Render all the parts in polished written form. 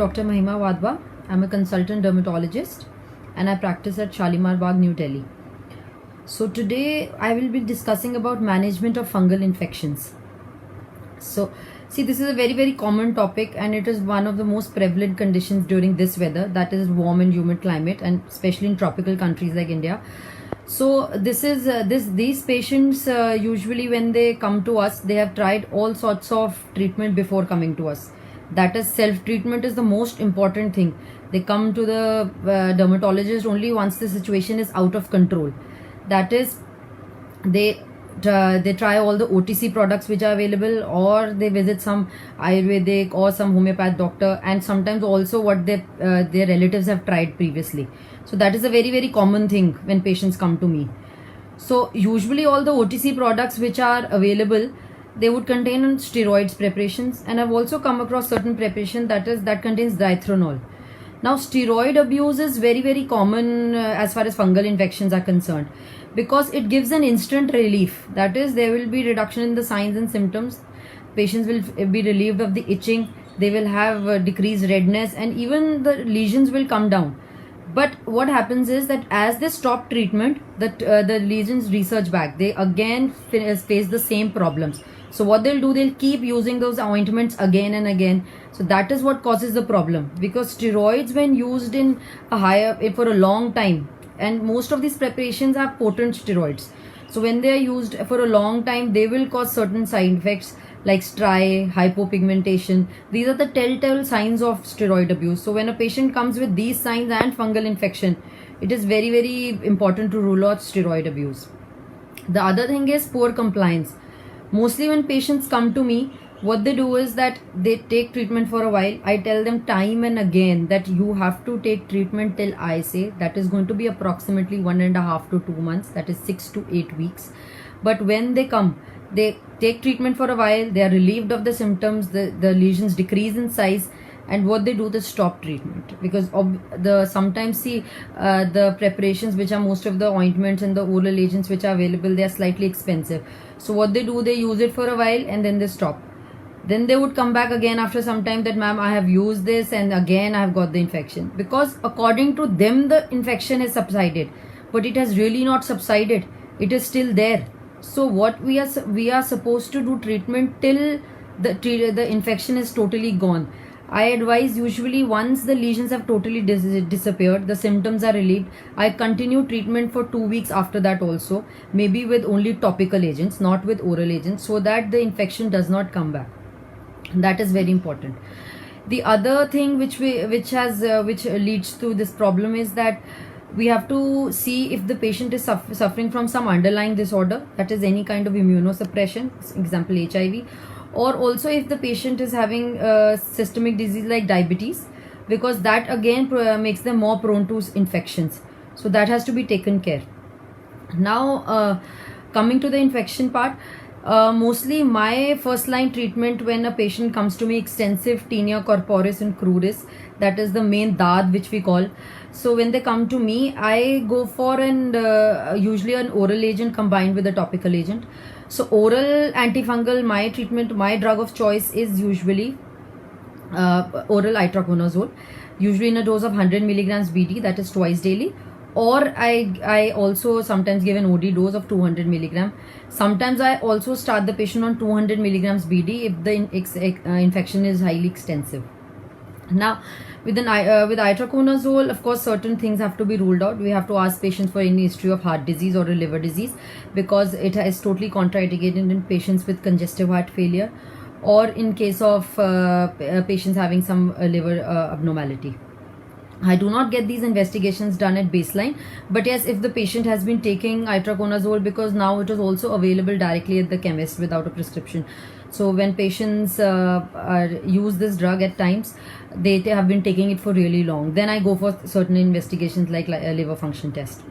Dr. Mahima Wadhwa. I'm a consultant dermatologist and I practice at Shalimar Bagh, New Delhi. So today I will be discussing about management of fungal infections. So see, this is a very common topic and it is one of the most prevalent conditions during this weather, that is warm and humid climate, and especially in tropical countries like India. So these patients usually when they come to us, they have tried all sorts of treatment before coming to us. That is, self-treatment is the most important thing. They come to the dermatologist only once the situation is out of control. That is, they try all the OTC products which are available, or they visit some Ayurvedic or some homeopath doctor, and sometimes also what their relatives have tried previously. So that is a very common thing when patients come to me. So usually all the OTC products which are available, they would contain steroids preparations, and I've also come across certain preparation that contains dithronol. Now steroid abuse is very common as far as fungal infections are concerned, because it gives an instant relief. That is, there will be reduction in the signs and symptoms. Patients will be relieved of the itching, they will have decreased redness, and even the lesions will come down. But what happens is that as they stop treatment, the lesions resurge back. They again face the same problems. So what they'll do, they'll keep using those ointments again and again. So that is what causes the problem, because steroids, when used in for a long time, and most of these preparations are potent steroids. So when they are used for a long time, they will cause certain side effects like striae, hypopigmentation. These are the telltale signs of steroid abuse. So when a patient comes with these signs and fungal infection, it is very important to rule out steroid abuse. The other thing is poor compliance. Mostly when patients come to me, what they do is that they take treatment for a while. I tell them time and again that you have to take treatment till I say. That is going to be approximately 1.5 to 2 months, that is 6 to 8 weeks. But when they come, they take treatment for a while, they are relieved of the symptoms, the lesions decrease in size, and what they do, they stop treatment, because sometimes the preparations which are most of the ointments and the oral agents which are available, they are slightly expensive. So what they do, they use it for a while and then they stop. Then they would come back again after some time that, ma'am, I have used this and again I have got the infection, because according to them the infection has subsided, but it has really not subsided. It is still there. So what we are supposed to do treatment till the infection is totally gone. I advise, usually once the lesions have totally disappeared, the symptoms are relieved, I continue treatment for 2 weeks after that also, maybe with only topical agents, not with oral agents, so that the infection does not come back. That is very important. The other thing which leads to this problem is that we have to see if the patient is suffering from some underlying disorder, that is any kind of immunosuppression, example HIV, or also if the patient is having systemic disease like diabetes, because that again makes them more prone to infections. So that has to be taken care. Now coming to the infection part, mostly my first line treatment when a patient comes to me, extensive tinea corporis and cruris, that is the main DAD which we call. So when they come to me, I go for usually an oral agent combined with a topical agent. So oral antifungal, my treatment, my drug of choice is usually oral itraconazole, usually in a dose of 100 milligrams BD, that is twice daily. Or I also sometimes give an OD dose of 200 milligram. Sometimes I also start the patient on 200 milligrams BD if the infection is highly extensive. Now with itraconazole, of course, certain things have to be ruled out. We have to ask patients for any history of heart disease or a liver disease, because it is totally contraindicated in patients with congestive heart failure, or in case of patients having some liver abnormality. I do not get these investigations done at baseline, but yes, if the patient has been taking itraconazole, because now it is also available directly at the chemist without a prescription. So when patients use this drug at times, they have been taking it for really long, then I go for certain investigations like a liver function test.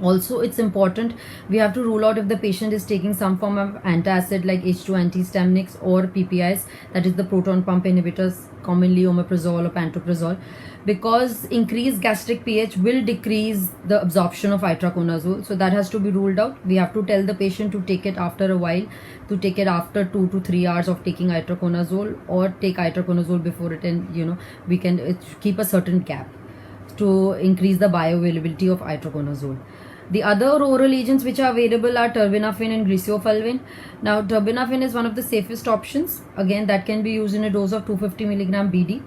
Also, it's important, we have to rule out if the patient is taking some form of antacid like H2 antihistaminics or PPIs, that is the proton pump inhibitors, commonly omeprazole or pantoprazole, because increased gastric pH will decrease the absorption of itraconazole. So that has to be ruled out. We have to tell the patient to take it after a while, to take it after 2 to 3 hours of taking itraconazole, or take itraconazole before it, and we can keep a certain gap to increase the bioavailability of itraconazole. The other oral agents which are available are terbinafine and griseofulvin. Now, terbinafine is one of the safest options. Again, that can be used in a dose of 250 milligram BD.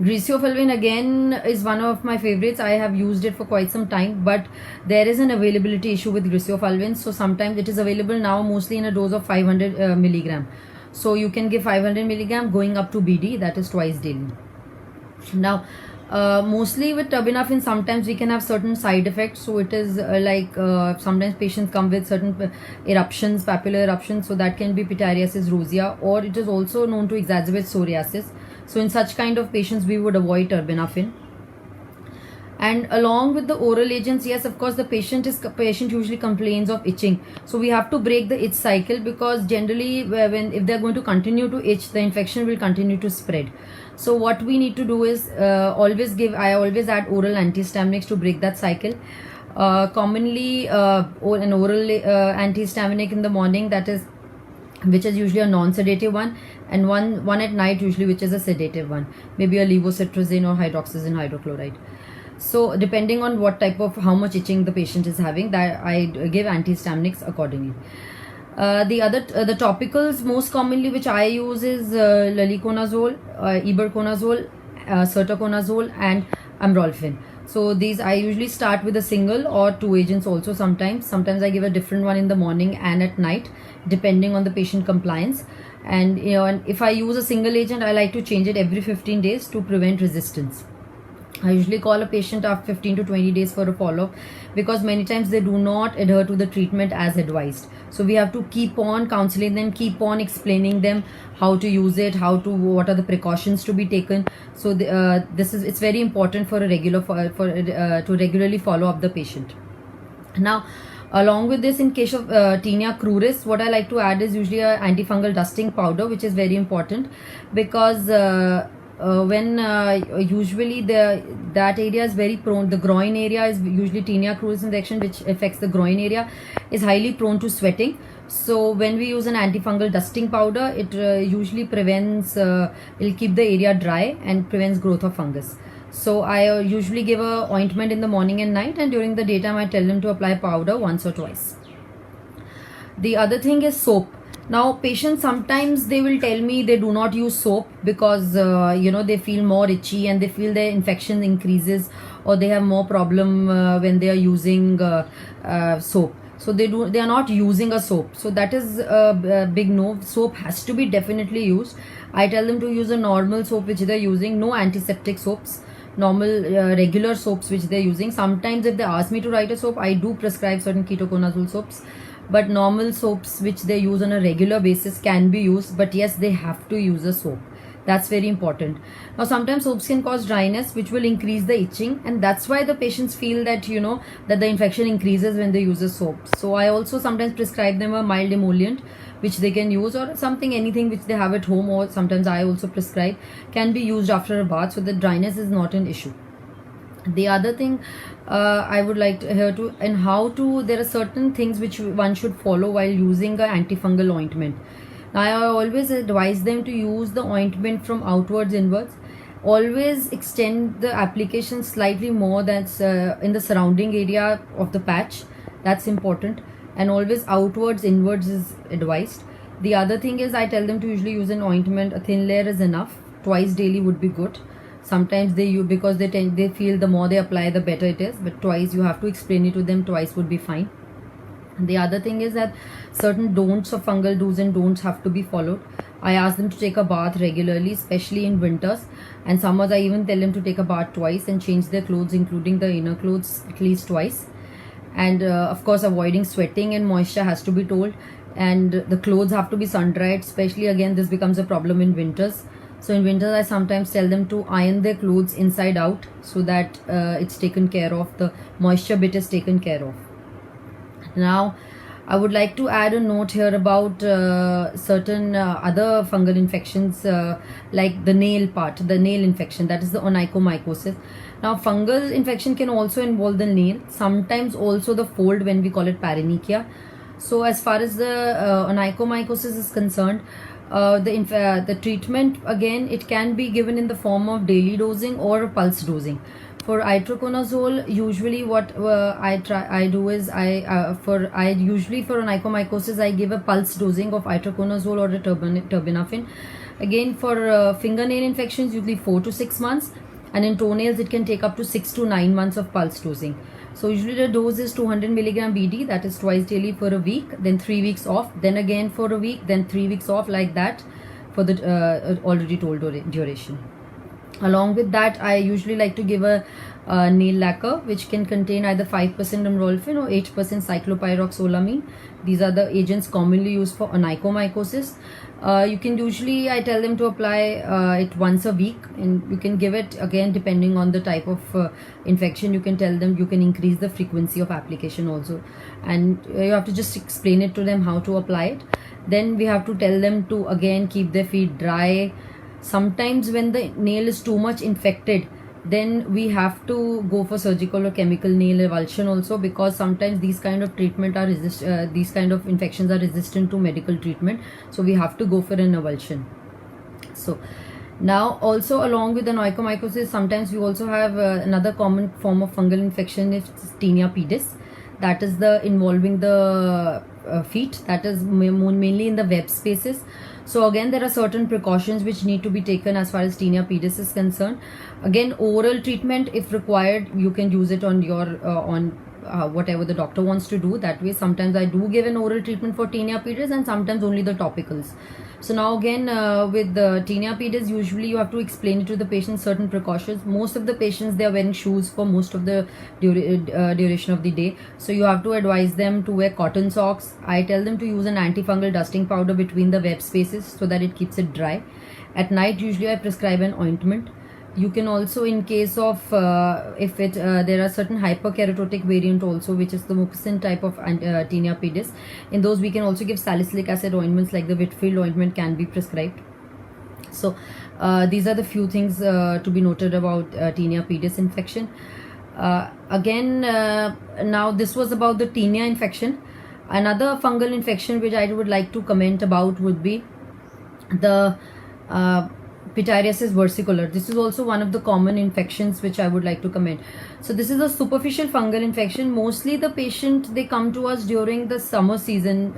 Griseofulvin again is one of my favorites. I have used it for quite some time, but there is an availability issue with griseofulvin. So sometimes it is available now mostly in a dose of 500 milligram. So you can give 500 milligram going up to BD, that is twice daily. Now, mostly with terbinafine, sometimes we can have certain side effects. So it is sometimes patients come with certain eruptions, papular eruptions. So that can be pityriasis rosea, or it is also known to exacerbate psoriasis. So in such kind of patients, we would avoid terbinafine. And along with the oral agents, yes, of course, the patient usually complains of itching. So we have to break the itch cycle, because generally if they're going to continue to itch, the infection will continue to spread. So what we need to do is I always add oral antihistaminics to break that cycle. Commonly an oral antihistaminic in the morning, which is usually a non-sedative one, and one at night usually, which is a sedative one, maybe a levocetrazine or hydroxyzine hydrochloride. So depending on how much itching the patient is having, that I give antihistaminics accordingly. The topicals most commonly which I use is laliconazole, ibuproconazole, cetoconazole, and amrolfin. So these I usually start with a single or 2 agents also sometimes. Sometimes I give a different one in the morning and at night, depending on the patient compliance. And and if I use a single agent, I like to change it every 15 days to prevent resistance. I usually call a patient after 15 to 20 days for a follow-up, because many times they do not adhere to the treatment as advised. So we have to keep on counseling them, keep on explaining them how to use it, what are the precautions to be taken. So it's very important for to regularly follow up the patient. Now, along with this, in case of Tinea cruris, what I like to add is usually a antifungal dusting powder, which is very important, because usually that area is very prone, the groin area is usually Tinea cruris infection, which affects the groin area, is highly prone to sweating. So when we use an antifungal dusting powder, it usually prevents, it'll keep the area dry and prevents growth of fungus. So I usually give a ointment in the morning and night, and during the daytime I tell them to apply powder once or twice. The other thing is soap. Now, patients sometimes they will tell me they do not use soap because they feel more itchy and they feel their infection increases, or they have more problem when they are using soap. So they are not using a soap. So that is a big no. Soap has to be definitely used. I tell them to use a normal soap which they are using, no antiseptic soaps, normal regular soaps which they are using. Sometimes if they ask me to write a soap, I do prescribe certain ketoconazole soaps. But normal soaps which they use on a regular basis can be used, but yes, they have to use a soap. That's very important. Now, sometimes soaps can cause dryness, which will increase the itching, and that's why the patients feel that that the infection increases when they use a soap. So I also sometimes prescribe them a mild emollient which they can use, or anything which they have at home, or sometimes I also prescribe, can be used after a bath, so the dryness is not an issue. The other thing I would like to hear to, and how to, there are certain things which one should follow while using an antifungal ointment. Now, I always advise them to use the ointment from outwards inwards. Always extend the application slightly more that's in the surrounding area of the patch. That's important. And always outwards inwards is advised. The other thing is I tell them to usually use an ointment. A thin layer is enough. Twice daily would be good. Sometimes because they feel the more they apply, the better it is. But twice, you have to explain it to them. Twice would be fine. The other thing is that certain don'ts of fungal do's and don'ts have to be followed. I ask them to take a bath regularly, especially in winters. And summers, I even tell them to take a bath twice and change their clothes, including the inner clothes, at least twice. And of course, avoiding sweating and moisture has to be told. And the clothes have to be sun dried, especially again, this becomes a problem in winters. So in winters, I sometimes tell them to iron their clothes inside out so that it's taken care of, the moisture bit is taken care of. Now, I would like to add a note here about certain other fungal infections like the nail part, the nail infection, that is the onychomycosis. Now, fungal infection can also involve the nail, sometimes also the fold when we call it paronychia. So as far as the onychomycosis is concerned, the treatment, again, it can be given in the form of daily dosing or pulse dosing. For itraconazole, usually what I do is usually for onychomycosis I give a pulse dosing of itraconazole or a terbinafine. Again, for fingernail infections, usually 4 to 6 months, and in toenails it can take up to 6 to 9 months of pulse dosing. So usually the dose is 200 milligram BD, that is twice daily for a week, then 3 weeks off, then again for a week, then 3 weeks off, like that for the already told duration. Along with that, I usually like to give a nail lacquer which can contain either 5% amrolfin or 8% cyclopyroxolamine. These are the agents commonly used for onychomycosis. You can usually, I tell them to apply it once a week, and you can give it again depending on the type of infection. You can tell them you can increase the frequency of application also, and you have to just explain it to them how to apply it. Then we have to tell them to again keep their feet dry. Sometimes when the nail is too much infected, then we have to go for surgical or chemical nail avulsion also, because sometimes these kind of treatment are these kind of infections are resistant to medical treatment, so we have to go for an avulsion. So now also, along with the onychomycosis, sometimes we also have another common form of fungal infection is Tinea pedis, that is the involving the feet, that is mainly in the web spaces. So again, there are certain precautions which need to be taken as far as Tinea pedis is concerned. Again, oral treatment if required, you can use it on your whatever the doctor wants to do. That way, sometimes I do give an oral treatment for Tinea pedis and sometimes only the topicals. So now again, with the Tinea pedis, usually you have to explain it to the patient certain precautions. Most of the patients, they are wearing shoes for most of the duration of the day. So you have to advise them to wear cotton socks. I tell them to use an antifungal dusting powder between the web spaces so that it keeps it dry. At night, usually I prescribe an ointment. You can also, in case of if there are certain hyperkeratotic variant also, which is the mucosin type of Tinea pedis. In those, we can also give salicylic acid ointments, like the Whitfield ointment can be prescribed. So these are the few things to be noted about Tinea pedis infection. Again, now this was about the tinea infection. Another fungal infection which I would like to comment about would be the pityriasis versicolor. This is also one of the common infections which I would like to comment. So this is a superficial fungal infection. Mostly the patient, they come to us during the summer season.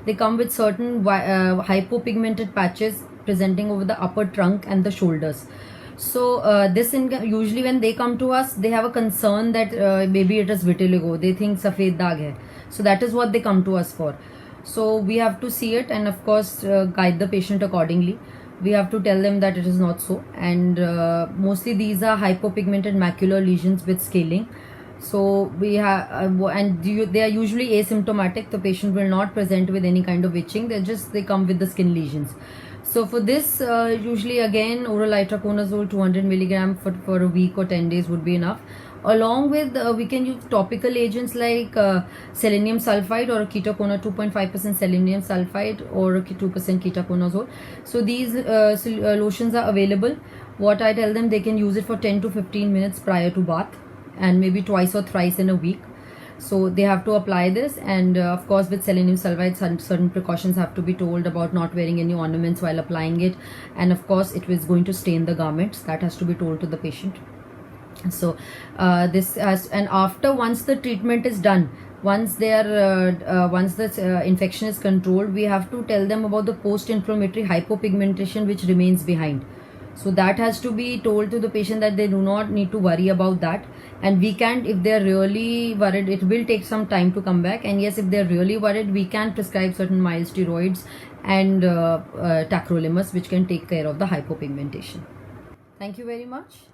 They come with certain hypopigmented patches presenting over the upper trunk and the shoulders. So usually when they come to us, they have a concern that maybe it is vitiligo. They think safed daag hai. So that is what they come to us for. So we have to see it and of course guide the patient accordingly. We have to tell them that it is not so, and mostly these are hypopigmented macular lesions with scaling. So we have they are usually asymptomatic. The patient will not present with any kind of itching. They come with the skin lesions. So for this, usually again oral itraconazole 200 milligram for a week or 10 days would be enough. Along with we can use topical agents like selenium sulfide or ketoconazole, 2.5% selenium sulfide or 2% ketoconazole. So these lotions are available. What I tell them, they can use it for 10 to 15 minutes prior to bath, and maybe twice or thrice in a week. So they have to apply this, and of course with selenium sulfide, certain precautions have to be told about not wearing any ornaments while applying it, and of course it is going to stain the garments. That has to be told to the patient. So once the treatment is done, once the infection is controlled, we have to tell them about the post-inflammatory hypopigmentation which remains behind. So that has to be told to the patient that they do not need to worry about that. And we can, if they are really worried, it will take some time to come back. And yes, if they are really worried, we can prescribe certain mild steroids and tacrolimus, which can take care of the hypopigmentation. Thank you very much.